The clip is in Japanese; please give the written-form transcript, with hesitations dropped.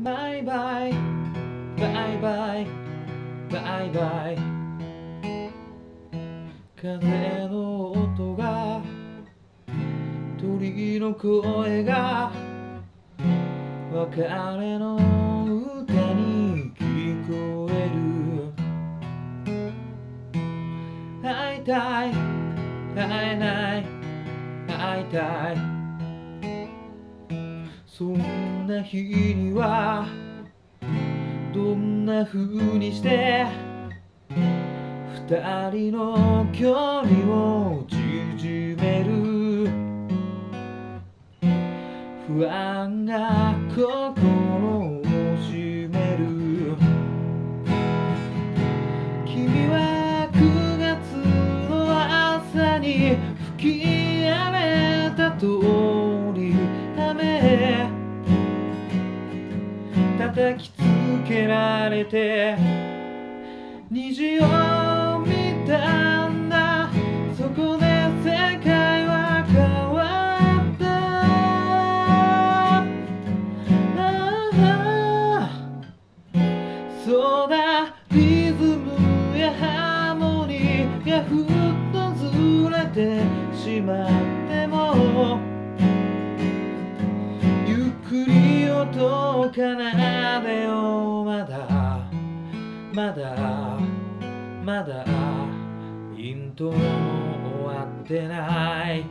バイバイバイバイバイバイ。風の音が鳥の声が別れの歌に聞こえる。会いたい会えない会いたい。そんな日にはどんな風にして二人の距離を縮める。不安が心を占める。君は9月の朝に吹き荒れた通り雨叩きつけられて虹を見たんだ。そこで世界は変わった。そうだ、リズムやハーモニーがふっとずれてしまってもゆっくり音を奏でよう。まだイントロも終わってない。